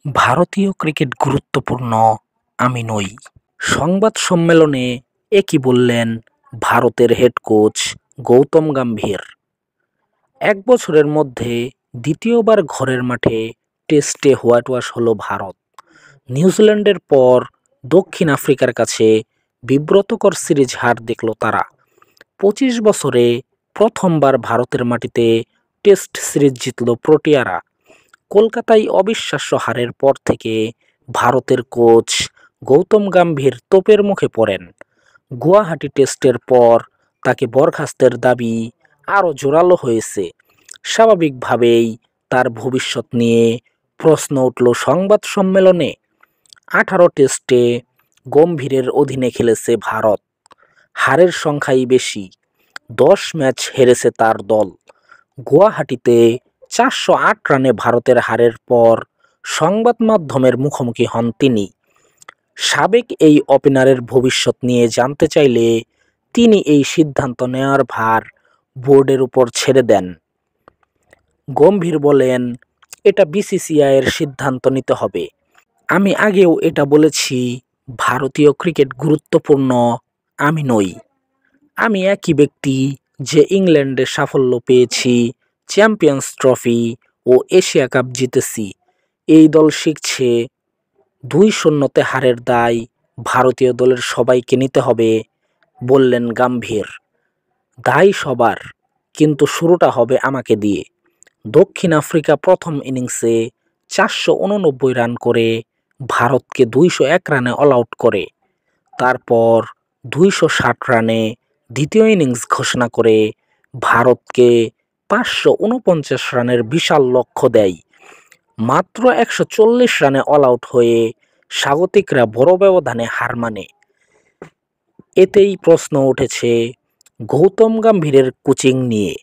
ভারতীয় ক্রিকেট গুরুত্বপূর্ণ, আমি নই। সংবাদ সম্মেলনে একই বললেন ভারতের হেড কোচ গৌতম গম্ভীর। ১ বছরের মধ্যে দ্বিতীয়বার ঘরের মাঠে টেস্টে হোয়াইট ওয়াশ হল ভারত। নিউজিল্যান্ডের পর দক্ষিণ আফ্রিকার কাছে বিব্রতকর সিরিজ হার দেখল তারা। ২৫ বছরে প্রথমবার ভারতের মাটিতে টেস্ট সিরিজ জিতল প্রোটিয়ারা। কলকাতায় অবিশ্বাস্য হারের পর থেকে ভারতের কোচ গৌতম গম্ভীর তোপের মুখে পড়েন। গুয়াহাটি টেস্টের পর তাকে বরখাস্তের দাবি আরও জোরালো হয়েছে। স্বাভাবিকভাবেই তার ভবিষ্যৎ নিয়ে প্রশ্ন উঠল সংবাদ সম্মেলনে। ১৮ টেস্টে গম্ভীরের অধীনে খেলেছে ভারত, হারের সংখ্যাই বেশি। ১০ ম্যাচ হেরেছে তার দল। গুয়াহাটিতে ৪০৮ রানে ভারতের হারের পর সংবাদ মাধ্যমের মুখোমুখি হন তিনি। সাবেক এই ওপেনারের ভবিষ্যৎ নিয়ে জানতে চাইলে তিনি এই সিদ্ধান্ত নেওয়ার ভার বোর্ডের উপর ছেড়ে দেন। গম্ভীর বলেন, এটা বিসিসিআইয়ের সিদ্ধান্ত নিতে হবে। আমি আগেও এটা বলেছি, ভারতীয় ক্রিকেট গুরুত্বপূর্ণ, আমি নই। আমি একই ব্যক্তি যে ইংল্যান্ডে সাফল্য পেয়েছি, চ্যাম্পিয়ন্স ট্রফি ও এশিয়া কাপ জিতেছি। এই দল শিখছে ২-০তে হারের দায় ভারতীয় দলের সবাইকে নিতে হবে, বললেন গম্ভীর। দায় সবার, কিন্তু শুরুটা হবে আমাকে দিয়ে। দক্ষিণ আফ্রিকা প্রথম ইনিংসে ৪৮৯ রান করে ভারতকে ২০১ রানে অল আউট করে। তারপর ২৬০ রানে দ্বিতীয় ইনিংস ঘোষণা করে ভারতকে ৫৪৯ রানের বিশাল লক্ষ্য দেয়। মাত্র ১৪০ রানে অল আউট হয়ে স্বাগতিকরা বড় ব্যবধানে হার মানে। এতেই প্রশ্ন উঠেছে গৌতম গম্ভীরের কোচিং নিয়ে।